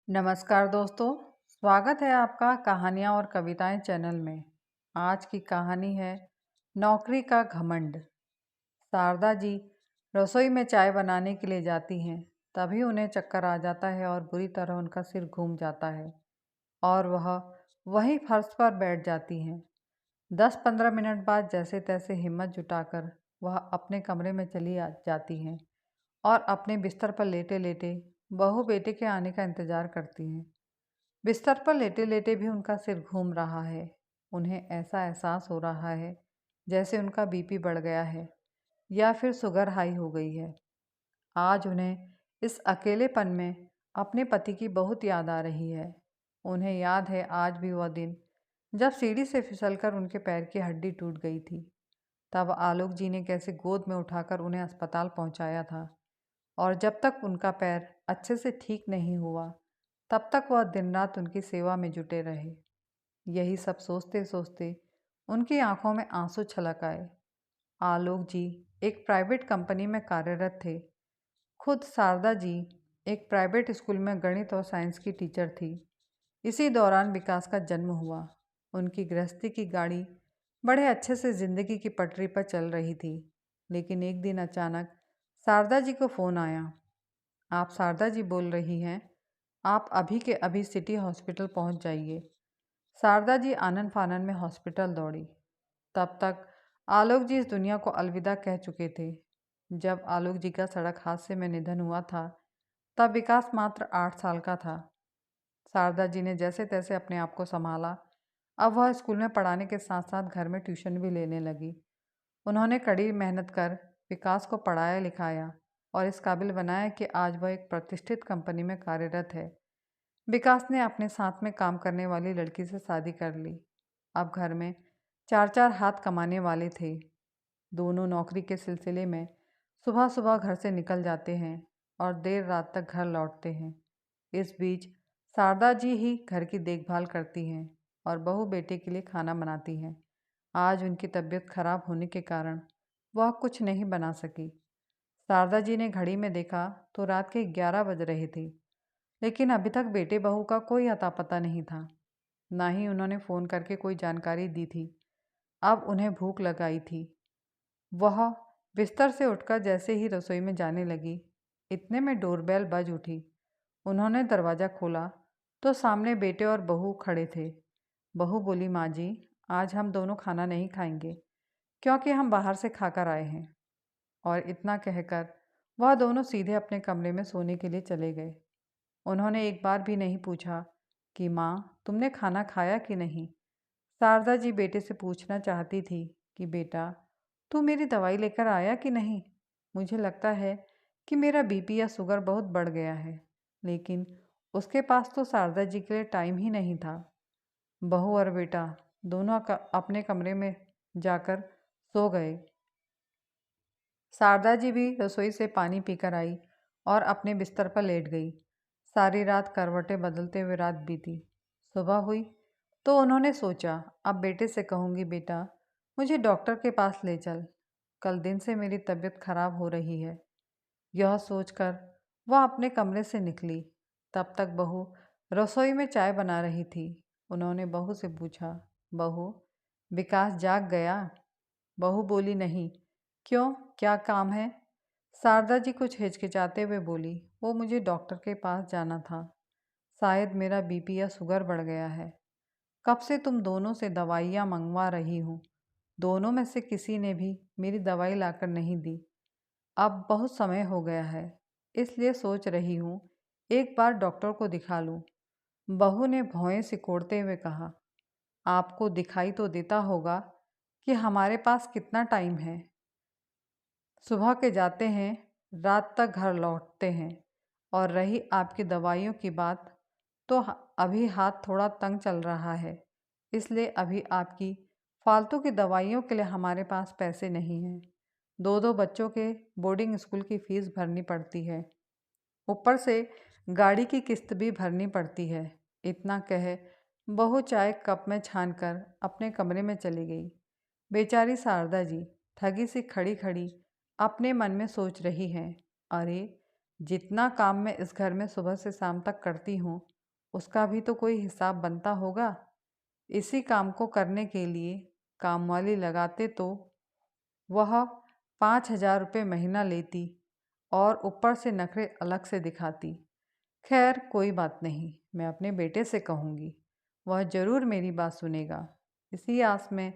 नमस्कार दोस्तों, स्वागत है आपका कहानियाँ और कविताएं चैनल में। आज की कहानी है नौकरी का घमंड। शारदा जी रसोई में चाय बनाने के लिए जाती हैं, तभी उन्हें चक्कर आ जाता है और बुरी तरह उनका सिर घूम जाता है और वह वहीं फर्श पर बैठ जाती हैं। 10-15 मिनट बाद जैसे तैसे हिम्मत जुटाकर वह अपने कमरे में जाती हैं और अपने बिस्तर पर लेटे लेटे बहू बेटे के आने का इंतजार करती हैं। बिस्तर पर लेटे लेटे भी उनका सिर घूम रहा है। उन्हें ऐसा एहसास हो रहा है जैसे उनका बीपी बढ़ गया है या फिर शुगर हाई हो गई है। आज उन्हें इस अकेलेपन में अपने पति की बहुत याद आ रही है। उन्हें याद है आज भी वह दिन जब सीढ़ी से फिसलकर उनके पैर की हड्डी टूट गई थी। तब आलोक जी ने कैसे गोद में उठाकर उन्हें अस्पताल पहुंचाया था और जब तक उनका पैर अच्छे से ठीक नहीं हुआ तब तक वह दिन रात उनकी सेवा में जुटे रहे। यही सब सोचते सोचते उनकी आंखों में आंसू छलक आए। आलोक जी एक प्राइवेट कंपनी में कार्यरत थे। खुद शारदा जी एक प्राइवेट स्कूल में गणित और साइंस की टीचर थी। इसी दौरान विकास का जन्म हुआ। उनकी गृहस्थी की गाड़ी बड़े अच्छे से जिंदगी की पटरी पर चल रही थी, लेकिन एक दिन अचानक शारदा जी को फ़ोन आया। आप शारदा जी बोल रही हैं? आप अभी के अभी सिटी हॉस्पिटल पहुंच जाइए। शारदा जी आनन फानन में हॉस्पिटल दौड़ी। तब तक आलोक जी इस दुनिया को अलविदा कह चुके थे। जब आलोक जी का सड़क हादसे में निधन हुआ था तब विकास मात्र 8 साल का था। शारदा जी ने जैसे तैसे अपने आप को संभाला। अब वह स्कूल में पढ़ाने के साथ साथ घर में ट्यूशन भी लेने लगी। उन्होंने कड़ी मेहनत कर विकास को पढ़ाया लिखाया और इस काबिल बनाया कि आज वह एक प्रतिष्ठित कंपनी में कार्यरत है। विकास ने अपने साथ में काम करने वाली लड़की से शादी कर ली। अब घर में चार चार हाथ कमाने वाले थे। दोनों नौकरी के सिलसिले में सुबह सुबह घर से निकल जाते हैं और देर रात तक घर लौटते हैं। इस बीच शारदा जी ही घर की देखभाल करती हैं और बहू बेटे के लिए खाना बनाती हैं। आज उनकी तबीयत खराब होने के कारण वह कुछ नहीं बना सकी। शारदा जी ने घड़ी में देखा तो रात के 11 बज रहे थे, लेकिन अभी तक बेटे बहू का कोई अता पता नहीं था। ना ही उन्होंने फ़ोन करके कोई जानकारी दी थी। अब उन्हें भूख लगाई थी। वह बिस्तर से उठकर जैसे ही रसोई में जाने लगी, इतने में डोरबेल बज उठी। उन्होंने दरवाज़ा खोला तो सामने बेटे और बहू खड़े थे। बहू बोली, माँ जी, आज हम दोनों खाना नहीं खाएंगे क्योंकि हम बाहर से खाकर आए हैं। और इतना कहकर वह दोनों सीधे अपने कमरे में सोने के लिए चले गए। उन्होंने एक बार भी नहीं पूछा कि माँ, तुमने खाना खाया कि नहीं। शारदा जी बेटे से पूछना चाहती थी कि बेटा, तू मेरी दवाई लेकर आया कि नहीं। मुझे लगता है कि मेरा बीपी या शुगर बहुत बढ़ गया है। लेकिन उसके पास तो शारदा जी के लिए टाइम ही नहीं था। बहू और बेटा दोनों अपने कमरे में जाकर सो गए। शारदा जी भी रसोई से पानी पीकर आई और अपने बिस्तर पर लेट गई। सारी रात करवटें बदलते हुए रात बीती। सुबह हुई तो उन्होंने सोचा, अब बेटे से कहूँगी, बेटा मुझे डॉक्टर के पास ले चल, कल दिन से मेरी तबीयत खराब हो रही है। यह सोचकर वह अपने कमरे से निकली। तब तक बहू रसोई में चाय बना रही थी। उन्होंने बहू से पूछा, बहू, विकास जाग गया? बहू बोली, नहीं। क्यों, क्या काम है? शारदा जी कुछ हिचकिचाते हुए बोली, वो मुझे डॉक्टर के पास जाना था। शायद मेरा बीपी या शुगर बढ़ गया है। कब से तुम दोनों से दवाइयाँ मंगवा रही हूँ, दोनों में से किसी ने भी मेरी दवाई लाकर नहीं दी। अब बहुत समय हो गया है, इसलिए सोच रही हूँ एक बार डॉक्टर को दिखा लूँ। बहू ने भौहें सिकोड़ते हुए कहा, आपको दिखाई तो देता होगा कि हमारे पास कितना टाइम है। सुबह के जाते हैं, रात तक घर लौटते हैं। और रही आपकी दवाइयों की बात, तो अभी हाथ थोड़ा तंग चल रहा है, इसलिए अभी आपकी फालतू की दवाइयों के लिए हमारे पास पैसे नहीं हैं। दो दो बच्चों के बोर्डिंग स्कूल की फ़ीस भरनी पड़ती है, ऊपर से गाड़ी की किस्त भी भरनी पड़ती है। इतना कहे बहू चाय कप में छान कर अपने कमरे में चली गई। बेचारी शारदा जी ठगी सी खड़ी खड़ी अपने मन में सोच रही हैं, अरे जितना काम मैं इस घर में सुबह से शाम तक करती हूँ, उसका भी तो कोई हिसाब बनता होगा। इसी काम को करने के लिए कामवाली लगाते तो वह 5,000 रुपये महीना लेती और ऊपर से नखरे अलग से दिखाती। खैर कोई बात नहीं, मैं अपने बेटे से कहूँगी, वह ज़रूर मेरी बात सुनेगा। इसी आस में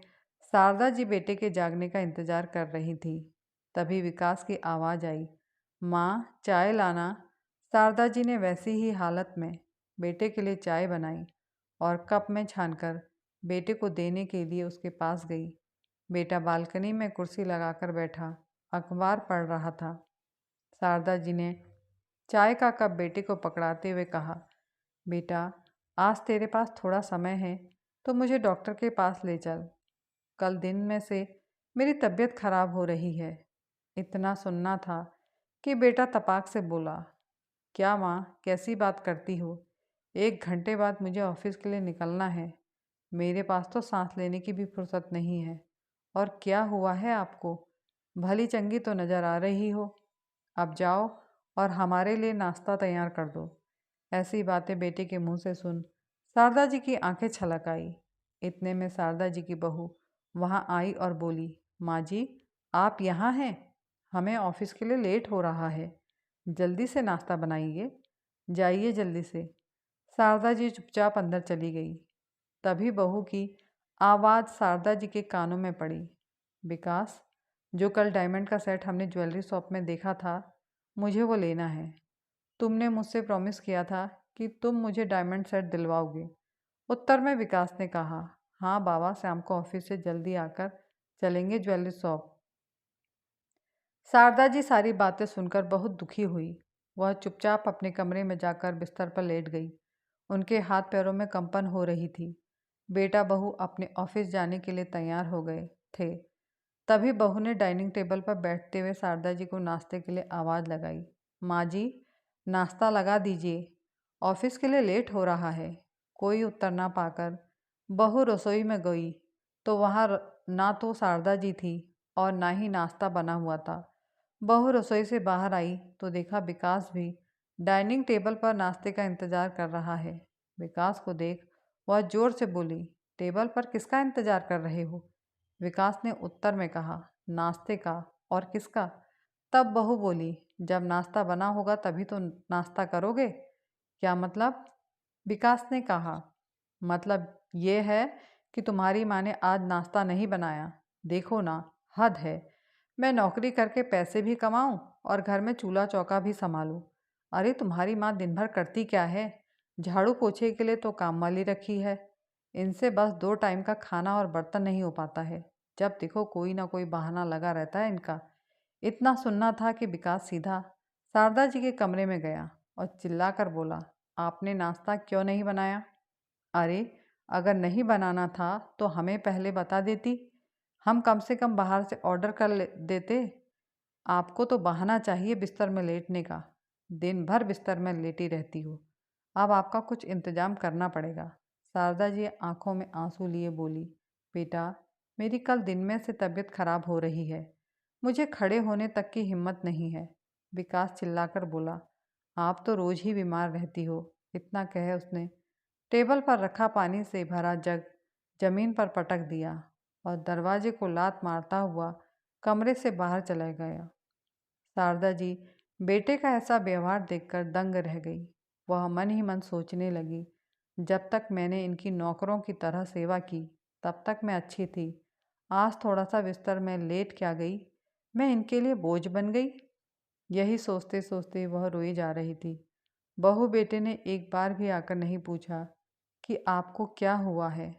शारदा जी बेटे के जागने का इंतज़ार कर रही थी। तभी विकास की आवाज़ आई, माँ चाय लाना। शारदा जी ने वैसी ही हालत में बेटे के लिए चाय बनाई और कप में छानकर बेटे को देने के लिए उसके पास गई। बेटा बालकनी में कुर्सी लगाकर बैठा अखबार पढ़ रहा था। शारदा जी ने चाय का कप बेटे को पकड़ाते हुए कहा, बेटा आज तेरे पास थोड़ा समय है तो मुझे डॉक्टर के पास ले चल। कल दिन में से मेरी तबीयत खराब हो रही है। इतना सुनना था कि बेटा तपाक से बोला, क्या माँ कैसी बात करती हो? 1 घंटे बाद मुझे ऑफिस के लिए निकलना है। मेरे पास तो सांस लेने की भी फुर्सत नहीं है। और क्या हुआ है आपको? भली चंगी तो नज़र आ रही हो। अब जाओ और हमारे लिए नाश्ता तैयार कर दो। ऐसी बातें बेटे के मुंह से सुन शारदा जी की आंखें छलक आई। इतने में शारदा जी की बहू वहां आई और बोली, माँ जी आप यहाँ हैं? हमें ऑफिस के लिए लेट हो रहा है, जल्दी से नाश्ता बनाइए, जाइए जल्दी से। शारदा जी चुपचाप अंदर चली गई। तभी बहू की आवाज़ शारदा जी के कानों में पड़ी, विकास जो कल डायमंड का सेट हमने ज्वेलरी शॉप में देखा था, मुझे वो लेना है। तुमने मुझसे प्रॉमिस किया था कि तुम मुझे डायमंड सेट दिलवाओगे। उत्तर में विकास ने कहा, हाँ बाबा, शाम को ऑफिस से जल्दी आकर चलेंगे ज्वेलरी शॉप। शारदा जी सारी बातें सुनकर बहुत दुखी हुई। वह चुपचाप अपने कमरे में जाकर बिस्तर पर लेट गई। उनके हाथ पैरों में कंपन हो रही थी। बेटा बहू अपने ऑफिस जाने के लिए तैयार हो गए थे। तभी बहू ने डाइनिंग टेबल पर बैठते हुए शारदा जी को नाश्ते के लिए आवाज़ लगाई, माँ जी नाश्ता लगा दीजिए, ऑफिस के लिए लेट हो रहा है। कोई उत्तर ना पाकर बहू रसोई में गई तो वहाँ ना तो शारदा जी थी और ना ही नाश्ता बना हुआ था। बहू रसोई से बाहर आई तो देखा विकास भी डाइनिंग टेबल पर नाश्ते का इंतज़ार कर रहा है। विकास को देख वह ज़ोर से बोली, टेबल पर किसका इंतज़ार कर रहे हो? विकास ने उत्तर में कहा, नाश्ते का। और किसका? तब बहू बोली, जब नाश्ता बना होगा तभी तो नाश्ता करोगे। क्या मतलब? विकास ने कहा, मतलब ये है कि तुम्हारी माँ ने आज नाश्ता नहीं बनाया। देखो ना, हद है। मैं नौकरी करके पैसे भी कमाऊं और घर में चूल्हा चौका भी संभालूं। अरे तुम्हारी माँ दिन भर करती क्या है? झाड़ू पोछे के लिए तो काम वाली रखी है। इनसे बस 2 टाइम का खाना और बर्तन नहीं हो पाता है। जब देखो कोई ना कोई बहाना लगा रहता है इनका। इतना सुनना था कि विकास सीधा शारदा जी के कमरे में गया और चिल्लाकर बोला, आपने नाश्ता क्यों नहीं बनाया? अरे अगर नहीं बनाना था तो हमें पहले बता देती, हम कम से कम बाहर से ऑर्डर कर देते। आपको तो बहाना चाहिए बिस्तर में लेटने का। दिन भर बिस्तर में लेटी रहती हो। अब आपका कुछ इंतजाम करना पड़ेगा। शारदा जी आंखों में आंसू लिए बोली, बेटा मेरी कल दिन में से तबीयत खराब हो रही है, मुझे खड़े होने तक की हिम्मत नहीं है। विकास चिल्लाकर बोला, आप तो रोज ही बीमार रहती हो। इतना कहे उसने टेबल पर रखा पानी से भरा जग जमीन पर पटक दिया और दरवाजे को लात मारता हुआ कमरे से बाहर चला गया। शारदा जी बेटे का ऐसा व्यवहार देखकर दंग रह गई। वह मन ही मन सोचने लगी, जब तक मैंने इनकी नौकरों की तरह सेवा की तब तक मैं अच्छी थी। आज थोड़ा सा बिस्तर में लेट क्या गई, मैं इनके लिए बोझ बन गई। यही सोचते सोचते वह रोई जा रही थी। बहू बेटे ने एक बार भी आकर नहीं पूछा कि आपको क्या हुआ है।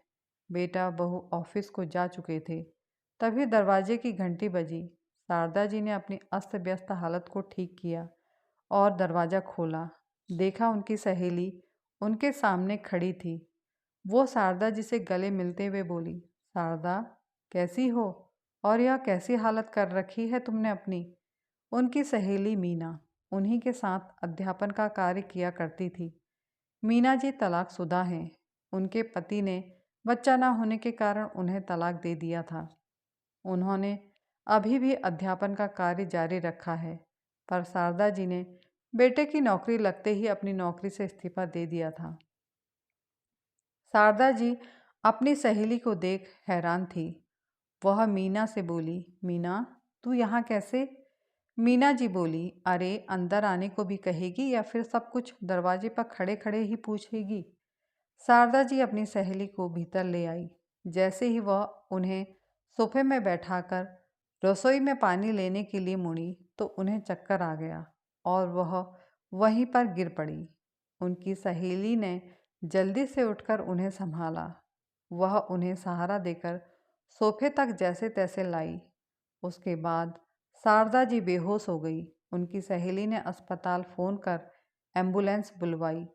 बेटा बहू ऑफिस को जा चुके थे। तभी दरवाजे की घंटी बजी। शारदा जी ने अपनी अस्त व्यस्त हालत को ठीक किया और दरवाज़ा खोला। देखा उनकी सहेली उनके सामने खड़ी थी। वो शारदा जी से गले मिलते हुए बोली, शारदा कैसी हो और यह कैसी हालत कर रखी है तुमने अपनी? उनकी सहेली मीना उन्हीं के साथ अध्यापन का कार्य किया करती थी। मीना जी तलाकशुदा हैं। उनके पति ने बच्चा ना होने के कारण उन्हें तलाक दे दिया था। उन्होंने अभी भी अध्यापन का कार्य जारी रखा है, पर शारदा जी ने बेटे की नौकरी लगते ही अपनी नौकरी से इस्तीफा दे दिया था। शारदा जी अपनी सहेली को देख हैरान थी। वह मीना से बोली, मीना तू यहाँ कैसे? मीना जी बोली, अरे अंदर आने को भी कहेगी या फिर सब कुछ दरवाजे पर खड़े खड़े ही पूछेगी। शारदा जी अपनी सहेली को भीतर ले आई। जैसे ही वह उन्हें सोफे में बैठाकर रसोई में पानी लेने के लिए मुड़ी तो उन्हें चक्कर आ गया और वह वहीं पर गिर पड़ी। उनकी सहेली ने जल्दी से उठकर उन्हें संभाला। वह उन्हें सहारा देकर सोफे तक जैसे तैसे लाई। उसके बाद शारदा जी बेहोश हो गई। उनकी सहेली ने अस्पताल फ़ोन कर एम्बुलेंस बुलवाई।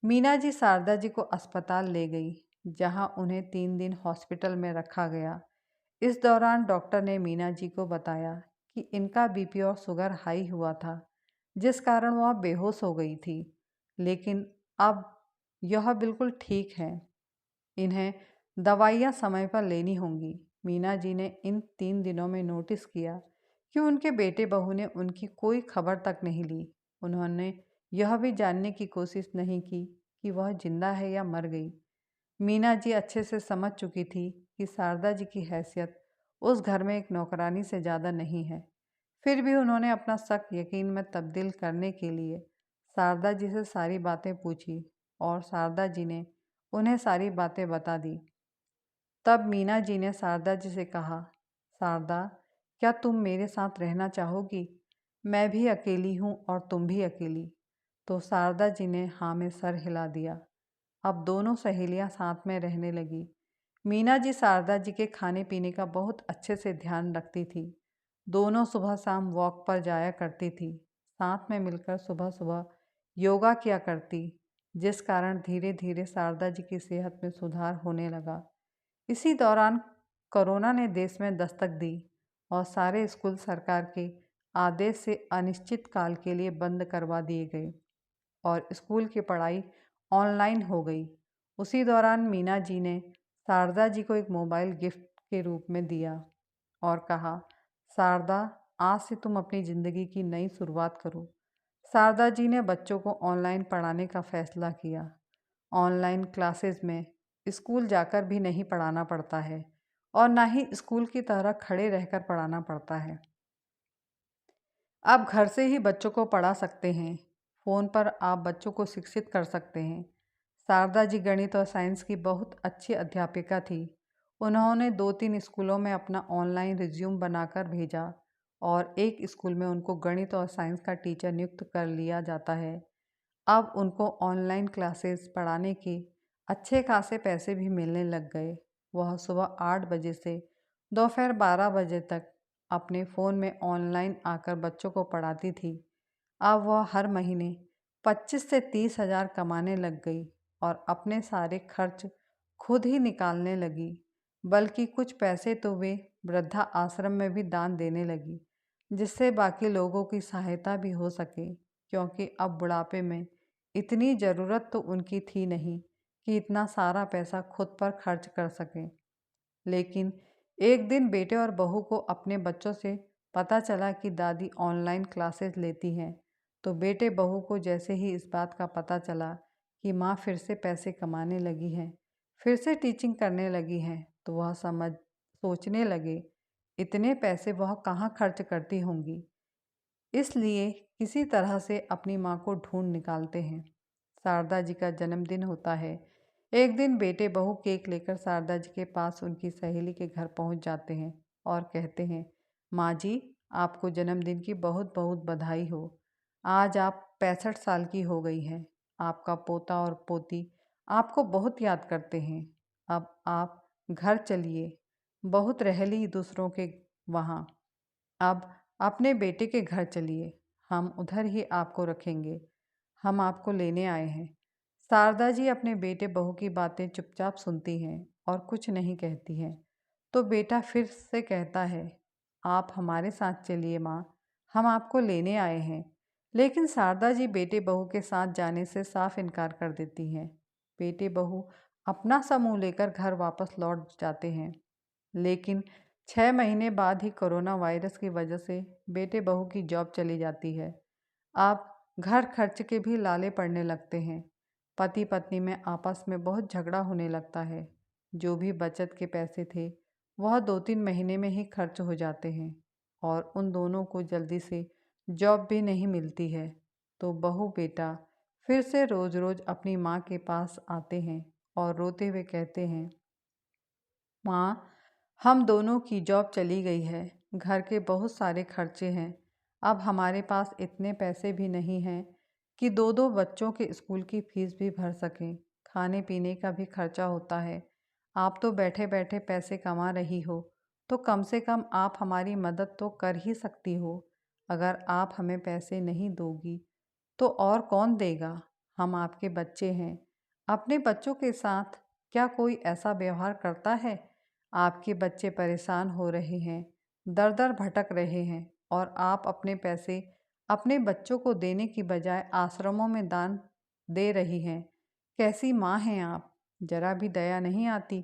मीना जी शारदा जी को अस्पताल ले गई, जहां उन्हें 3 दिन हॉस्पिटल में रखा गया। इस दौरान डॉक्टर ने मीना जी को बताया कि इनका बीपी और शुगर हाई हुआ था, जिस कारण वह बेहोश हो गई थी। लेकिन अब यह बिल्कुल ठीक है। इन्हें दवाइयाँ समय पर लेनी होंगी। मीना जी ने इन 3 दिनों में नोटिस किया कि उनके बेटे बहू ने उनकी कोई खबर तक नहीं ली। उन्होंने यह भी जानने की कोशिश नहीं की कि वह जिंदा है या मर गई। मीना जी अच्छे से समझ चुकी थी कि शारदा जी की हैसियत उस घर में एक नौकरानी से ज़्यादा नहीं है। फिर भी उन्होंने अपना शक यकीन में तब्दील करने के लिए शारदा जी से सारी बातें पूछी और शारदा जी ने उन्हें सारी बातें बता दी। तब मीना जी ने शारदा जी से कहा, शारदा, क्या तुम मेरे साथ रहना चाहोगी? मैं भी अकेली हूँ और तुम भी अकेली। तो शारदा जी ने हाँ में सर हिला दिया। अब दोनों सहेलियाँ साथ में रहने लगी। मीना जी शारदा जी के खाने पीने का बहुत अच्छे से ध्यान रखती थी। दोनों सुबह शाम वॉक पर जाया करती थी। साथ में मिलकर सुबह सुबह योगा किया करती, जिस कारण धीरे धीरे शारदा जी की सेहत में सुधार होने लगा। इसी दौरान कोरोना ने देश में दस्तक दी और सारे स्कूल सरकार के आदेश से अनिश्चित काल के लिए बंद करवा दिए गए और स्कूल की पढ़ाई ऑनलाइन हो गई। उसी दौरान मीना जी ने शारदा जी को एक मोबाइल गिफ्ट के रूप में दिया और कहा, शारदा, आज से तुम अपनी ज़िंदगी की नई शुरुआत करो। शारदा जी ने बच्चों को ऑनलाइन पढ़ाने का फैसला किया। ऑनलाइन क्लासेस में स्कूल जाकर भी नहीं पढ़ाना पड़ता है और ना ही स्कूल की तरह खड़े रहकर पढ़ाना पड़ता है। आप घर से ही बच्चों को पढ़ा सकते हैं। फ़ोन पर आप बच्चों को शिक्षित कर सकते हैं। शारदा जी गणित और साइंस की बहुत अच्छी अध्यापिका थी। उन्होंने 2-3 स्कूलों में अपना ऑनलाइन रिज्यूम बनाकर भेजा और एक स्कूल में उनको गणित और साइंस का टीचर नियुक्त कर लिया जाता है। अब उनको ऑनलाइन क्लासेस पढ़ाने के अच्छे खासे पैसे भी मिलने लग गए। वह सुबह 8 बजे से दोपहर 12 बजे तक अपने फ़ोन में ऑनलाइन आकर बच्चों को पढ़ाती थी। अब वह हर महीने 25 से 30 हज़ार कमाने लग गई और अपने सारे खर्च खुद ही निकालने लगी। बल्कि कुछ पैसे तो वे वृद्धा आश्रम में भी दान देने लगी, जिससे बाकी लोगों की सहायता भी हो सके, क्योंकि अब बुढ़ापे में इतनी ज़रूरत तो उनकी थी नहीं कि इतना सारा पैसा खुद पर खर्च कर सकें। लेकिन एक दिन बेटे और बहू को अपने बच्चों से पता चला कि दादी ऑनलाइन क्लासेस लेती हैं, तो बेटे बहू को जैसे ही इस बात का पता चला कि माँ फिर से पैसे कमाने लगी हैं, फिर से टीचिंग करने लगी हैं, तो वह सोचने लगे इतने पैसे वह कहाँ खर्च करती होंगी। इसलिए किसी तरह से अपनी माँ को ढूंढ निकालते हैं। शारदा जी का जन्मदिन होता है। एक दिन बेटे बहू केक लेकर शारदा जी के पास उनकी सहेली के घर पहुंच जाते हैं और कहते हैं, माँ जी, आपको जन्मदिन की बहुत बहुत बधाई हो। आज आप 65 साल की हो गई हैं। आपका पोता और पोती आपको बहुत याद करते हैं। अब आप घर चलिए, बहुत रह ली दूसरों के वहाँ। अब अपने बेटे के घर चलिए, हम उधर ही आपको रखेंगे। हम आपको लेने आए हैं। शारदा जी अपने बेटे बहू की बातें चुपचाप सुनती हैं और कुछ नहीं कहती हैं। तो बेटा फिर से कहता है, आप हमारे साथ चलिए माँ, हम आपको लेने आए हैं। लेकिन शारदा जी बेटे बहू के साथ जाने से साफ इनकार कर देती हैं। बेटे बहू अपना समूह लेकर घर वापस लौट जाते हैं। लेकिन 6 महीने बाद ही कोरोना वायरस की वजह से बेटे बहू की जॉब चली जाती है। आप घर खर्च के भी लाले पड़ने लगते हैं। पति पत्नी में आपस में बहुत झगड़ा होने लगता है। जो भी बचत के पैसे थे वह 2-3 महीने में ही खर्च हो जाते हैं और उन दोनों को जल्दी से जॉब भी नहीं मिलती है। तो बहू बेटा फिर से रोज़ रोज़ अपनी माँ के पास आते हैं और रोते हुए कहते हैं, माँ, हम दोनों की जॉब चली गई है, घर के बहुत सारे खर्चे हैं, अब हमारे पास इतने पैसे भी नहीं हैं कि दो दो बच्चों के स्कूल की फीस भी भर सकें। खाने पीने का भी खर्चा होता है। आप तो बैठे बैठे पैसे कमा रही हो, तो कम से कम आप हमारी मदद तो कर ही सकती हो। अगर आप हमें पैसे नहीं दोगी तो और कौन देगा? हम आपके बच्चे हैं। अपने बच्चों के साथ क्या कोई ऐसा व्यवहार करता है? आपके बच्चे परेशान हो रहे हैं, दर दर भटक रहे हैं और आप अपने पैसे अपने बच्चों को देने की बजाय आश्रमों में दान दे रही हैं। कैसी माँ हैं आप? जरा भी दया नहीं आती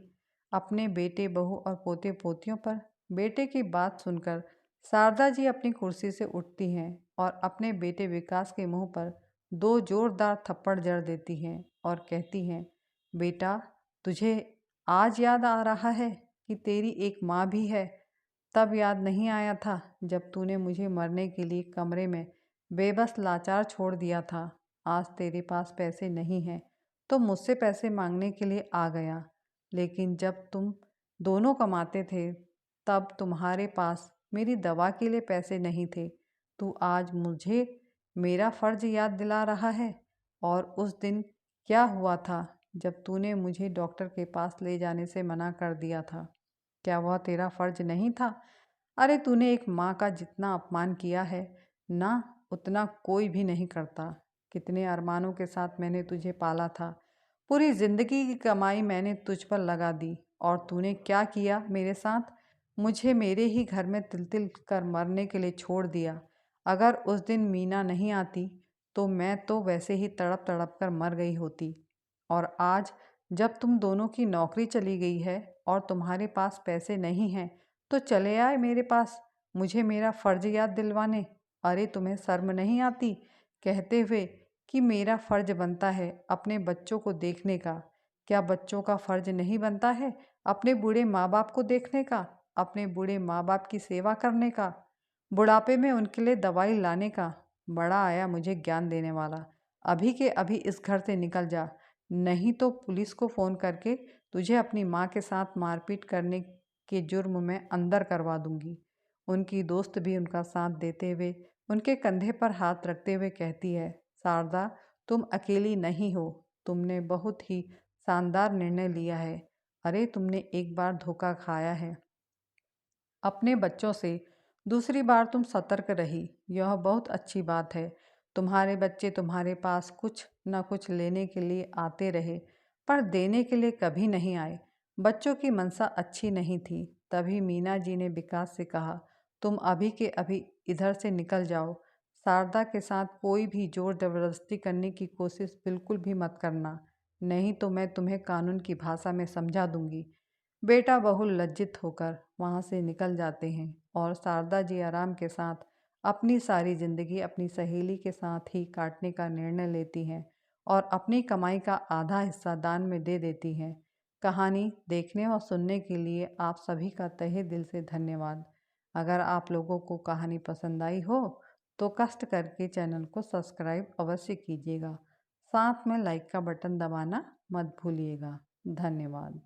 अपने बेटे बहू और पोते पोतियों पर? बेटे की बात सुनकर शारदा जी अपनी कुर्सी से उठती हैं और अपने बेटे विकास के मुंह पर 2 जोरदार थप्पड़ जड़ देती हैं और कहती हैं, बेटा, तुझे आज याद आ रहा है कि तेरी एक माँ भी है? तब याद नहीं आया था जब तूने मुझे मरने के लिए कमरे में बेबस लाचार छोड़ दिया था। आज तेरे पास पैसे नहीं हैं तो मुझसे पैसे मांगने के लिए आ गया, लेकिन जब तुम दोनों कमाते थे तब तुम्हारे पास मेरी दवा के लिए पैसे नहीं थे। तू आज मुझे मेरा फ़र्ज़ याद दिला रहा है। और उस दिन क्या हुआ था जब तूने मुझे डॉक्टर के पास ले जाने से मना कर दिया था? क्या वह तेरा फ़र्ज़ नहीं था? अरे तूने एक माँ का जितना अपमान किया है ना, उतना कोई भी नहीं करता। कितने अरमानों के साथ मैंने तुझे पाला था। पूरी ज़िंदगी की कमाई मैंने तुझ पर लगा दी और तूने क्या किया मेरे साथ? मुझे मेरे ही घर में तिल तिल कर मरने के लिए छोड़ दिया। अगर उस दिन मीना नहीं आती तो मैं तो वैसे ही तड़प तड़प कर मर गई होती। और आज जब तुम दोनों की नौकरी चली गई है और तुम्हारे पास पैसे नहीं हैं तो चले आए मेरे पास मुझे मेरा फ़र्ज़ याद दिलवाने। अरे तुम्हें शर्म नहीं आती कहते हुए कि मेरा फ़र्ज़ बनता है अपने बच्चों को देखने का? क्या बच्चों का फ़र्ज़ नहीं बनता है अपने बूढ़े माँ बाप को देखने का, अपने बूढ़े माँ बाप की सेवा करने का, बुढ़ापे में उनके लिए दवाई लाने का? बड़ा आया मुझे ज्ञान देने वाला। अभी के अभी इस घर से निकल जा, नहीं तो पुलिस को फ़ोन करके तुझे अपनी माँ के साथ मारपीट करने के जुर्म में अंदर करवा दूंगी। उनकी दोस्त भी उनका साथ देते हुए उनके कंधे पर हाथ रखते हुए कहती है, शारदा, तुम अकेली नहीं हो, तुमने बहुत ही शानदार निर्णय लिया है। अरे तुमने एक बार धोखा खाया है अपने बच्चों से, दूसरी बार तुम सतर्क रही, यह बहुत अच्छी बात है। तुम्हारे बच्चे तुम्हारे पास कुछ न कुछ लेने के लिए आते रहे पर देने के लिए कभी नहीं आए। बच्चों की मनसा अच्छी नहीं थी। तभी मीना जी ने विकास से कहा, तुम अभी के अभी इधर से निकल जाओ। शारदा के साथ कोई भी जोर जबरदस्ती करने की कोशिश बिल्कुल भी मत करना, नहीं तो मैं तुम्हें कानून की भाषा में समझा दूंगी। बेटा बहू लज्जित होकर वहाँ से निकल जाते हैं और शारदा जी आराम के साथ अपनी सारी ज़िंदगी अपनी सहेली के साथ ही काटने का निर्णय लेती हैं और अपनी कमाई का आधा हिस्सा दान में दे देती हैं। कहानी देखने और सुनने के लिए आप सभी का तहे दिल से धन्यवाद। अगर आप लोगों को कहानी पसंद आई हो तो कष्ट करके चैनल को सब्सक्राइब अवश्य कीजिएगा। साथ में लाइक का बटन दबाना मत भूलिएगा। धन्यवाद।